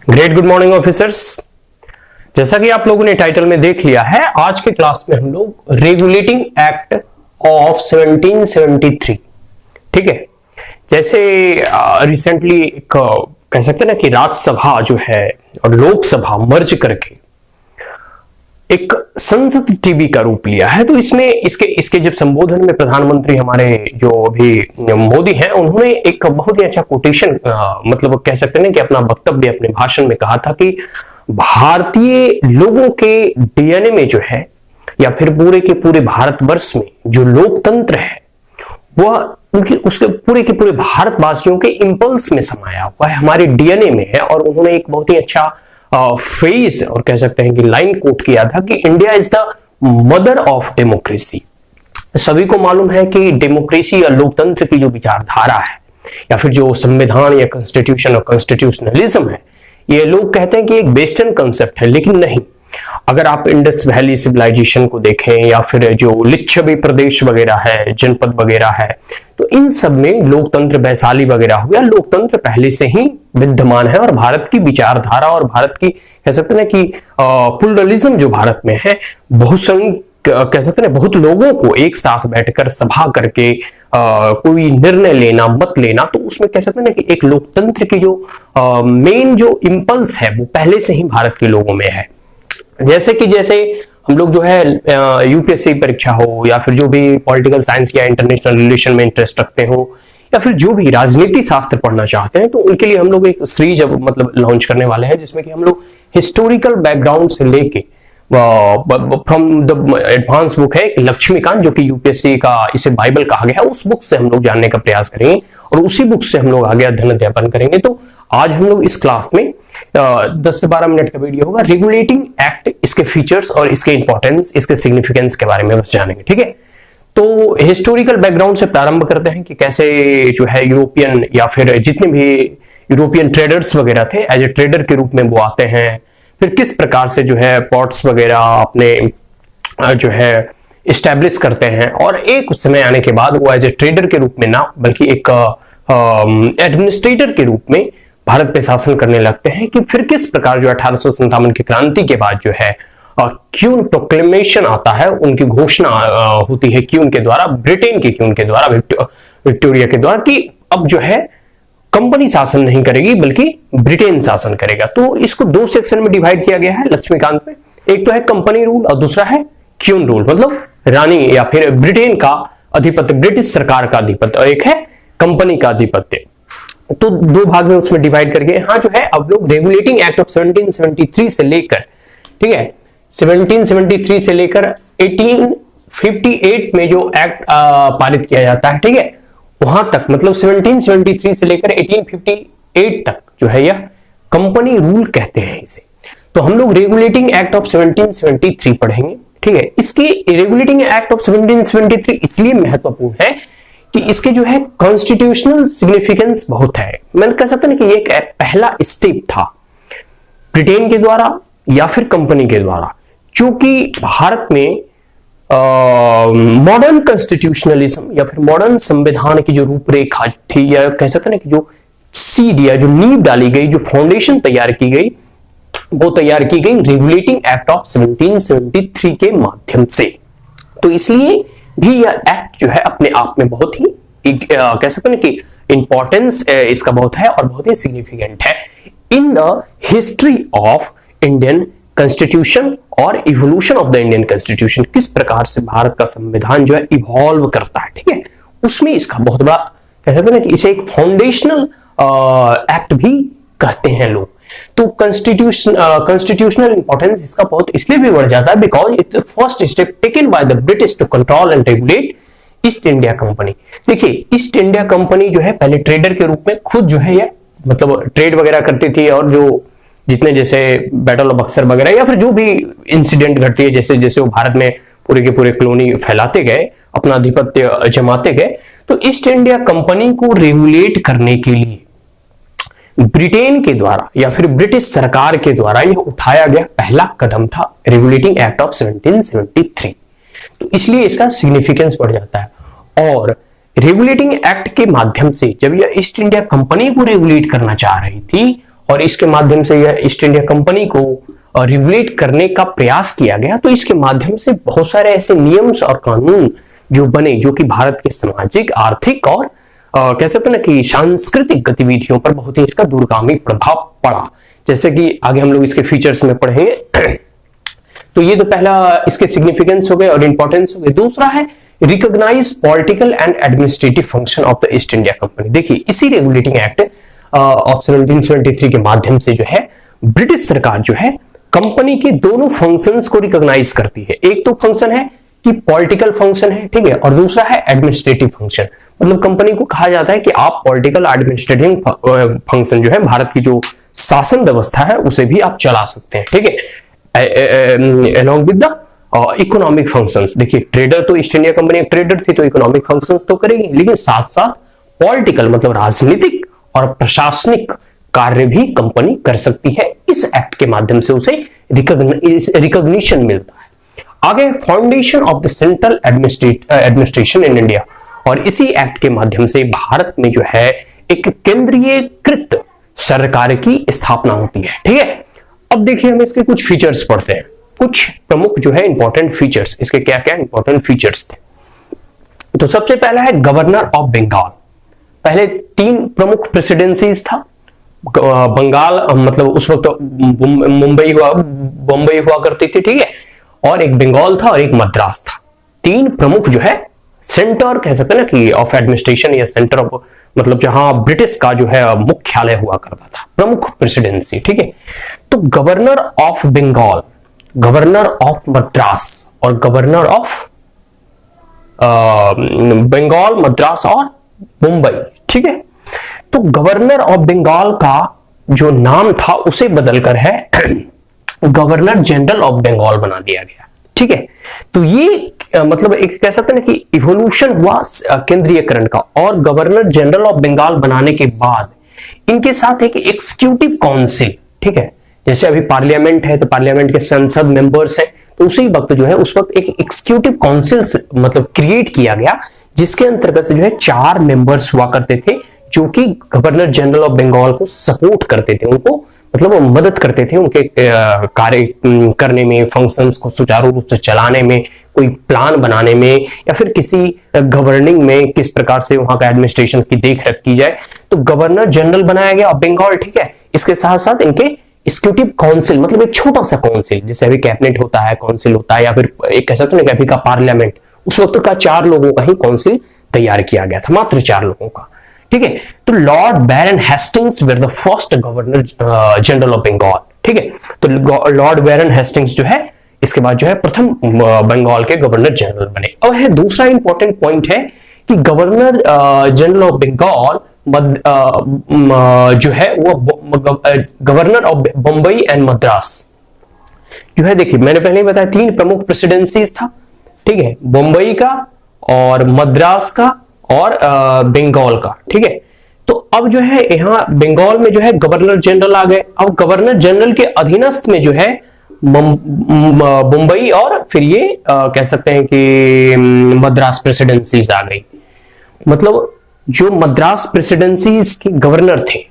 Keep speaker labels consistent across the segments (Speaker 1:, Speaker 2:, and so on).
Speaker 1: Great good morning officers. जैसा कि आप लोगों ने टाइटल में देख लिया है, आज के क्लास में हम लोग रेगुलेटिंग एक्ट ऑफ 1773, ठीक है। जैसे रिसेंटली एक कह सकते हैं ना कि राज्यसभा जो है और लोकसभा मर्ज करके एक संसद टीवी का रूप लिया है, तो इसमें इसके जब संबोधन में प्रधानमंत्री हमारे जो अभी मोदी हैं, उन्होंने एक बहुत ही अच्छा कोटेशन मतलब कह सकते हैं कि अपना वक्तव्य अपने भाषण में कहा था कि भारतीय लोगों के डीएनए में जो है या फिर पूरे के पूरे भारतवर्ष में जो लोकतंत्र है वह उनकी उसके पूरे के पूरे भारतवासियों के इंपल्स में समाया हुआ है, हमारे डीएनए में है। और उन्होंने एक बहुत ही अच्छा फ्रेज और कह सकते हैं कि लाइन कोट किया था कि India is the mother of democracy. सभी को मालूम है कि डेमोक्रेसी या लोकतंत्र की जो विचारधारा है या फिर जो संविधान या कॉन्स्टिट्यूशन और कॉन्स्टिट्यूशनलिज्म है, ये लोग कहते हैं कि एक वेस्टर्न कंसेप्ट है, लेकिन नहीं। अगर आप इंडस वैली सिविलाइजेशन को देखें या फिर जो लिच्छवी प्रदेश वगैरह है, जनपद वगैरह है, तो इन सब में लोकतंत्र, वैशाली वगैरह हो गया, लोकतंत्र पहले से ही विद्यमान है। और भारत की विचारधारा और भारत की कह सकते हैं कि प्लुरलिज्म जो भारत में है, कह सकते हैं बहुत लोगों को एक साथ बैठकर सभा करके कोई निर्णय लेना, मत लेना, तो उसमें कह सकते हैं कि एक लोकतंत्र की जो मेन जो इंपल्स है वो पहले से ही भारत के लोगों में है। जैसे हम लोग जो है यूपीएससी परीक्षा हो या फिर जो भी पॉलिटिकल साइंस या इंटरनेशनल रिलेशन में इंटरेस्ट रखते हो या फिर जो भी राजनीति शास्त्र पढ़ना चाहते हैं, तो उनके लिए हम लोग एक सीरीज मतलब लॉन्च करने वाले हैं, जिसमें कि हम लोग हिस्टोरिकल बैकग्राउंड से लेके फ्रॉम द एडवांस बुक है लक्ष्मीकांत, जो कि यूपीएससी का इसे बाइबल कहा गया है, उस बुक से हम लोग जानने का प्रयास करेंगे और उसी बुक से हम लोग आगे अध्ययन अध्यापन करेंगे। तो आज हम लोग इस क्लास में 10 से 12 मिनट का वीडियो होगा। रेगुलेटिंग एक्ट, इसके फीचर्स और इसके इंपॉर्टेंस, इसके सिग्निफिकेंस के बारे में बस जानेंगे, ठीक है। तो हिस्टोरिकल बैकग्राउंड से प्रारंभ करते हैं कि कैसे जो है यूरोपियन या फिर जितने भी यूरोपियन ट्रेडर्स वगैरह थे, एज ए ट्रेडर के रूप में वो आते हैं, फिर किस प्रकार से जो है पोर्ट्स वगैरह अपने जो है इस्टेब्लिश करते हैं, और एक समय आने के बाद वो एज ए ट्रेडर के रूप में ना बल्कि एक एडमिनिस्ट्रेटर के रूप में भारत पे शासन करने लगते हैं। कि फिर किस प्रकार जो 1857 की क्रांति के बाद जो है क्यून प्रोक्लेमेशन आता है, उनकी घोषणा होती है क्यून के द्वारा, ब्रिटेन के क्यून के द्वारा, विक्टोरिया के द्वारा, कि अब जो है कंपनी शासन नहीं करेगी बल्कि ब्रिटेन शासन करेगा। तो इसको दो सेक्शन में डिवाइड किया गया है लक्ष्मीकांत में। एक तो है कंपनी रूल और दूसरा है क्यून रूल, मतलब रानी या फिर ब्रिटेन का अधिपत्य, ब्रिटिश सरकार का अधिपत्य, और एक है कंपनी का अधिपत्य। तो दो भाग में उसमें डिवाइड करके हाँ जो है अब लोग रेगुलेटिंग एक्ट ऑफ 1773 से लेकर, ठीक है, 1773 से लेकर 1858 में जो एक्ट पारित किया जाता है, ठीक है, वहां तक, मतलब 1773 से लेकर 1858 तक जो है यह कंपनी रूल कहते हैं इसे। तो हम लोग रेगुलेटिंग एक्ट ऑफ 1773 पढ़ेंगे, ठीक है। इसके रेगुलेटिंग एक्ट ऑफ 1773 इसलिए महत्वपूर्ण है कि इसके जो है कॉन्स्टिट्यूशनल सिग्निफिकेंस बहुत है। मैं कह सकता हूं कि ये पहला स्टेप था ब्रिटेन के द्वारा या फिर कंपनी के द्वारा, क्योंकि भारत में मॉडर्न कॉन्स्टिट्यूशनलिज्म या फिर मॉडर्न संविधान की जो रूपरेखा थी, या कह सकते हैं कि जो सीड या जो नींव डाली गई, जो फाउंडेशन तैयार की गई, वो तैयार की गई रेगुलेटिंग एक्ट ऑफ 1773 के माध्यम से। तो इसलिए भी यह एक्ट जो है अपने आप में बहुत ही कह सकते हैं कि इंपॉर्टेंस इसका बहुत है और बहुत ही सिग्निफिकेंट है in the history of Indian constitution और evolution of the Indian constitution. किस प्रकार से भारत का संविधान जो है इवॉल्व करता है, ठीक है, उसमें इसका बहुत बड़ा कह सकते हैं कि इसे एक फाउंडेशनल एक्ट भी कहते हैं लोग। तो कॉन्स्टिट्यूशनल इंपॉर्टेंस इसका बहुत इसलिए भी बढ़ जाता है because it's the first step taken by the British to control and regulate East India company. देखिए, ईस्ट इंडिया कंपनी जो है पहले ट्रेडर के रूप में खुद जो है ये मतलब ट्रेड वगैरह करती थी, और जो जितने जैसे बैटल ऑफ बक्सर वगैरह या फिर जो भी इंसिडेंट घटती है, जैसे जैसे वो भारत में पूरे के पूरे कॉलोनी फैलाते गए, अपना आधिपत्य जमाते गए, तो ईस्ट इंडिया कंपनी को रेगुलेट करने के लिए ब्रिटेन के द्वारा या फिर ब्रिटिश सरकार के द्वारा यह उठाया गया पहला कदम था रेगुलेटिंग एक्ट ऑफ 1773। तो इसलिए इसका सिग्निफिकेंस बढ़ जाता है। और रेगुलेटिंग एक्ट के माध्यम से जब यह ईस्ट इंडिया कंपनी को रेगुलेट करना चाह रही थी और इसके माध्यम से यह ईस्ट इंडिया कंपनी को रेगुलेट करने का प्रयास किया गया। तो इसके माध्यम से बहुत सारे ऐसे नियम्स और कानून जो बने, जो कि भारत के सामाजिक, आर्थिक और कह सकते हैं ना कि सांस्कृतिक गतिविधियों पर बहुत ही इसका दूरगामी प्रभाव पड़ा। जैसे कि आगे हम लोग इसके फीचर्स में पढ़ेंगे। तो ये तो पहला इसके सिग्निफिकेंस हो गए और इंपॉर्टेंस हो गए। दूसरा है recognize political and administrative function of the East India company. देखिए, इसी रेगुलेटिंग एक्ट ऑफ 1773 के माध्यम से जो है ब्रिटिश सरकार जो है कंपनी के दोनों फंक्शंस को रिकॉग्नाइज करती है। एक तो फंक्शन है कि पॉलिटिकल फंक्शन है, ठीक है, और दूसरा है एडमिनिस्ट्रेटिव फंक्शन। मतलब कंपनी को कहा जाता है कि आप पॉलिटिकल एडमिनिस्ट्रेटिव फंक्शन जो है, भारत की जो शासन व्यवस्था है उसे भी आप चला सकते हैं, ठीक है, along with the economic functions. देखिए, ट्रेडर तो ईस्ट इंडिया कंपनी एक ट्रेडर थी, तो इकोनॉमिक फंक्शंस तो करेगी, लेकिन साथ साथ पॉलिटिकल मतलब राजनीतिक और प्रशासनिक कार्य भी कंपनी कर सकती है। इस एक्ट के माध्यम से उसे रिकॉग्निशन मिलता है। आगे, foundation of the central administration in India, और इसी एक्ट के माध्यम से भारत में जो है एक केंद्रीयकृत सरकार की स्थापना होती है, ठीक है। अब देखिए, हम इसके कुछ फीचर्स पढ़ते हैं, कुछ प्रमुख जो है इंपॉर्टेंट फीचर्स, इसके क्या क्या इंपॉर्टेंट फीचर्स थे। तो सबसे पहला है गवर्नर ऑफ बंगाल। पहले 3 प्रमुख प्रेसिडेंसीज था। बंगाल मतलब उस वक्त मुंबई हुआ करती थी, ठीक है, और एक बंगाल था और एक मद्रास था। 3 प्रमुख जो है सेंटर कह सकते हैं ना कि ऑफ एडमिनिस्ट्रेशन या सेंटर ऑफ मतलब जहां ब्रिटिश का जो है मुख्यालय हुआ करता था, प्रमुख प्रेसिडेंसी, ठीक है। तो governor of Bengal, governor of Madras और गवर्नर ऑफ बंगाल, मद्रास और मुंबई, ठीक है। तो गवर्नर ऑफ बंगाल का जो नाम था उसे बदलकर है गवर्नर जनरल ऑफ बंगाल बना दिया गया, ठीक है। तो ये मतलब एक कह सकते हैं कि इवोल्यूशन हुआ केंद्रीयकरण का। और गवर्नर जनरल ऑफ बंगाल बनाने के बाद इनके साथ एक एग्जीक्यूटिव काउंसिल, ठीक है, जैसे अभी पार्लियामेंट है तो पार्लियामेंट के संसद मेंबर्स हैं, तो उसी वक्त जो है उस वक्त एक एग्जीक्यूटिव काउंसिल मतलब क्रिएट किया गया, जिसके अंतर्गत जो है 4 मेंबर्स हुआ करते थे, जो कि गवर्नर जनरल ऑफ बंगाल को सपोर्ट करते थे, उनको मतलब वो मदद करते थे उनके कार्य करने में, फंक्शंस को सुचारू रूप से चलाने में, कोई प्लान बनाने में, या फिर किसी गवर्निंग में किस प्रकार से वहां का एडमिनिस्ट्रेशन की देख रेख की जाए। तो गवर्नर जनरल बनाया गया बंगाल, ठीक है। इसके साथ साथ इनके एग्जीक्यूटिव काउंसिल मतलब एक छोटा सा काउंसिल, जैसे अभी कैबिनेट होता है, काउंसिल होता है, या फिर एक कह सकते हैं कि अभी का पार्लियामेंट, उस वक्त का 4 लोगों का ही काउंसिल तैयार किया गया था, मात्र 4 लोगों का, ठीक है। तो lord baron Hastings were the first governor general of Bengal, ठीक है। तो लॉर्ड बैरन हेस्टिंग्स जो है इसके बाद जो है प्रथम बंगाल के गवर्नर जनरल बने। और है दूसरा इंपॉर्टेंट पॉइंट है कि गवर्नर जनरल ऑफ बंगाल जो है वो governor of Bombay and Madras जो है, देखिए मैंने पहले ही बताया 3 प्रमुख प्रेसिडेंसीज था, ठीक है, बंबई का और मद्रास का और बंगाल का, ठीक है। तो अब जो है यहां बंगाल में जो है गवर्नर जनरल आ गए। अब गवर्नर जनरल के अधीनस्थ में जो है मुंबई और फिर ये कह सकते हैं कि मद्रास प्रेसिडेंसीज आ गई। मतलब जो मद्रास प्रेसिडेंसीज के गवर्नर थे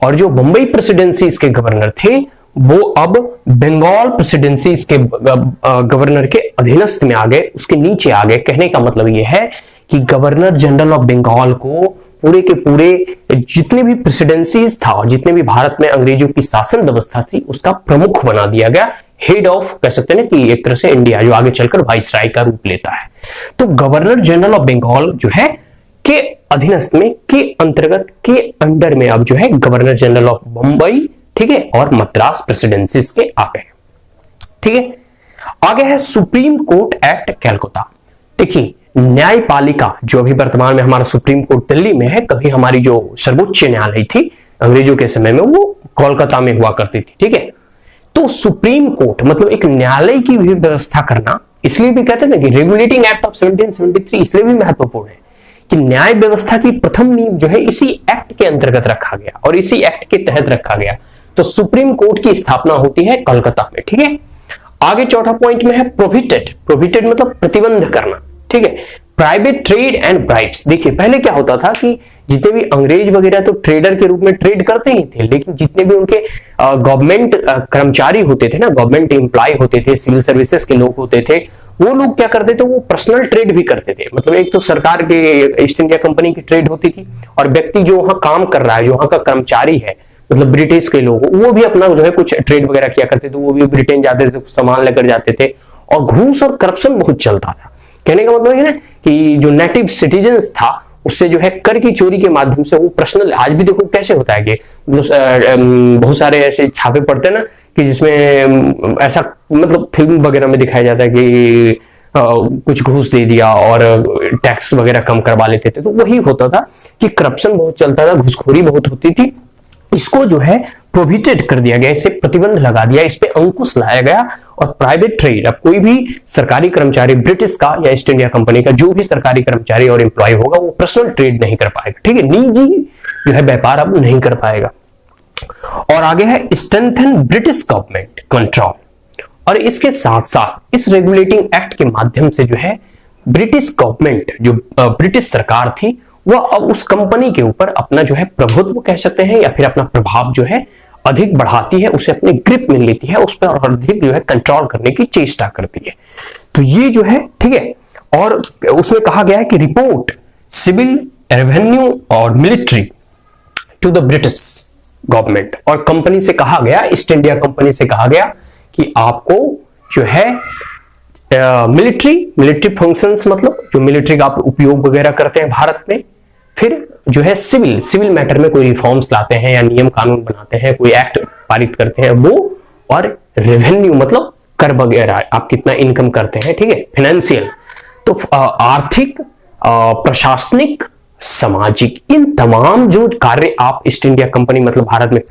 Speaker 1: और जो मुंबई प्रेसिडेंसीज के गवर्नर थे, वो अब बंगाल प्रेसिडेंसीज के गवर्नर के अधीनस्थ में आ गए, उसके नीचे आ गए। कहने का मतलब यह है कि गवर्नर जनरल ऑफ बंगाल को पूरे के पूरे जितने भी प्रेसिडेंसीज था और जितने भी भारत में अंग्रेजों की शासन व्यवस्था थी उसका प्रमुख बना दिया गया, हेड ऑफ कह सकते हैं कि एक तरह से इंडिया, जो आगे चलकर वाइसराय का रूप लेता है। तो गवर्नर जनरल ऑफ बंगाल जो है के अधीनस्थ में, के अंतर्गत, के अंडर में अब जो है गवर्नर जनरल ऑफ मुंबई, ठीक है, और मद्रास प्रेसिडेंसीज के आ गए, ठीक है। आगे है सुप्रीम कोर्ट एक्ट कैलकाटा। देखिए, न्यायपालिका जो अभी वर्तमान में हमारा सुप्रीम कोर्ट दिल्ली में है, कभी हमारी जो सर्वोच्च न्यायालय थी अंग्रेजों के समय में वो कोलकाता में हुआ करती थी, ठीक है। तो सुप्रीम कोर्ट मतलब एक न्यायालय की भी व्यवस्था करना, इसलिए भी कहते हैं ना कि रेगुलेटिंग एक्ट ऑफ 1773 इसलिए भी महत्वपूर्ण है कि न्याय व्यवस्था की प्रथम नींव जो है इसी एक्ट के अंतर्गत रखा गया और इसी एक्ट के तहत रखा गया। तो सुप्रीम कोर्ट की स्थापना होती है कोलकाता में, ठीक है। आगे चौथा पॉइंट में है प्रोहिबिटेड। प्रोहिबिटेड मतलब प्रतिबंध करना, ठीक है। Private trade and bribes. देखिए पहले क्या होता था कि जितने भी अंग्रेज वगैरह तो ट्रेडर के रूप में ट्रेड करते ही थे, लेकिन जितने भी उनके गवर्नमेंट कर्मचारी होते थे ना, गवर्नमेंट एम्प्लॉय होते थे, सिविल सर्विसेज के लोग होते थे, वो लोग क्या करते थे, वो पर्सनल ट्रेड भी करते थे। मतलब एक तो सरकार के ईस्ट इंडिया कंपनी की ट्रेड होती थी, और व्यक्ति जो वहां काम कर रहा है, जो वहां का कर्मचारी है, मतलब ब्रिटिश के लोग, वो भी अपना जो है कुछ ट्रेड वगैरह किया करते थे। वो भी ब्रिटेन जाते थे, सामान लेकर जाते थे, और घूस और करप्शन बहुत चलता था। कहने का मतलब है ना कि जो नेटिव सिटीजन्स था उससे जो है कर की चोरी के माध्यम से वो पर्सनल, आज भी देखो कैसे होता है कि मतलब बहुत सारे ऐसे छापे पड़ते हैं ना कि जिसमें ऐसा मतलब फिल्म वगैरह में दिखाया जाता है कि कुछ घूस दे दिया और टैक्स वगैरह कम करवा लेते थे। तो वही होता था कि करप्शन बहुत चलता था, घूसखोरी बहुत होती थी। इसको जो है प्रोहिबिटेड कर दिया गया, इसे प्रतिबंध लगा दिया, इस पे अंकुश लाया गया। और प्राइवेट ट्रेड, अब कोई भी सरकारी कर्मचारी ब्रिटिश का या ईस्ट इंडिया कंपनी का जो भी सरकारी कर्मचारी और एम्प्लॉय होगा वो पर्सनल ट्रेड नहीं कर पाएगा, ठीक है, निजी जो है व्यापार अब नहीं कर पाएगा। और आगे है स्ट्रेंथन ब्रिटिश गवर्नमेंट कंट्रोल। और इसके साथ साथ इस रेगुलेटिंग एक्ट के माध्यम से जो है ब्रिटिश गवर्नमेंट, जो ब्रिटिश सरकार थी, वह अब उस कंपनी के ऊपर अपना जो है प्रभुत्व कह सकते हैं या फिर अपना प्रभाव जो है अधिक बढ़ाती है, उसे अपनी ग्रिप में लेती है, उस पर और अधिक जो है कंट्रोल करने की चेष्टा करती है। तो ये जो है ठीक है। और उसमें कहा गया है कि रिपोर्ट सिविल, रेवेन्यू और military to the British government. और कंपनी से कहा गया, ईस्ट इंडिया कंपनी से कहा गया कि आपको जो है मिलिट्री फंक्शंस, मतलब जो मिलिट्री का आप उपयोग वगैरह करते हैं भारत में, फिर जो है सिविल मैटर में कोई रिफॉर्म्स लाते हैं या नियम कानून बनाते हैं, कोई एक्ट पारित करते हैं वो, और रेवेन्यू मतलब कर वगैरह, आप कितना इनकम करते हैं, ठीक है, फाइनेंशियल, तो आर्थिक, प्रशासनिक, सामाजिक, इन तमाम जो कार्य आप ईस्ट इंडिया कंपनी मतलब भारत में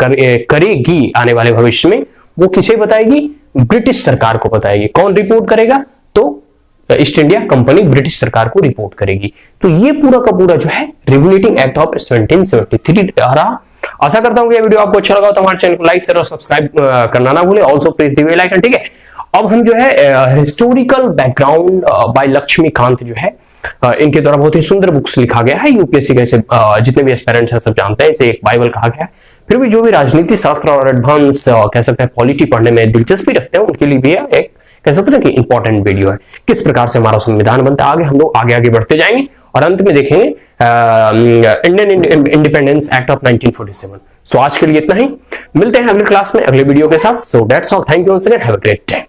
Speaker 1: करेगी आने वाले भविष्य में, वो किसे बताएगी, ब्रिटिश सरकार को बताएगी। कौन रिपोर्ट करेगा, तो ईस्ट इंडिया कंपनी ब्रिटिश सरकार को रिपोर्ट करेगी। तो ये पूरा का पूरा जो है रेगुलेटिंग एक्ट ऑफ 1773 रहा। आशा करता हूं कि ये वीडियो आपको अच्छा लगा तो हमारे चैनल को लाइक शेयर और सब्सक्राइब करना ना भूले। Also press the bell icon, ठीक है। अब हम जो है हिस्टोरिकल बैकग्राउंड बाय लक्ष्मीकांत जो है, इनके द्वारा बहुत ही सुंदर बुक्स लिखा गया है। यूपीएससी के जितने भी एस्पिरेंट्स हैं सब जानते हैं, इसे एक बाइबल कहा गया है। फिर भी जो भी राजनीति शास्त्र और एडवांस कह सकते हैं पॉलिटी पढ़ने में दिलचस्पी रखते हैं, उनके लिए भी एक कह सकते हैं कि इंपॉर्टेंट वीडियो है, किस प्रकार से हमारा संविधान बनता है। आगे हम लोग आगे बढ़ते जाएंगे और अंत में देखेंगे इंडियन इंडिपेंडेंस एक्ट ऑफ 1947। सो आज के लिए इतना ही, मिलते हैं अगले क्लास में अगले वीडियो के साथ। So that's all, thank you once again, have a great day.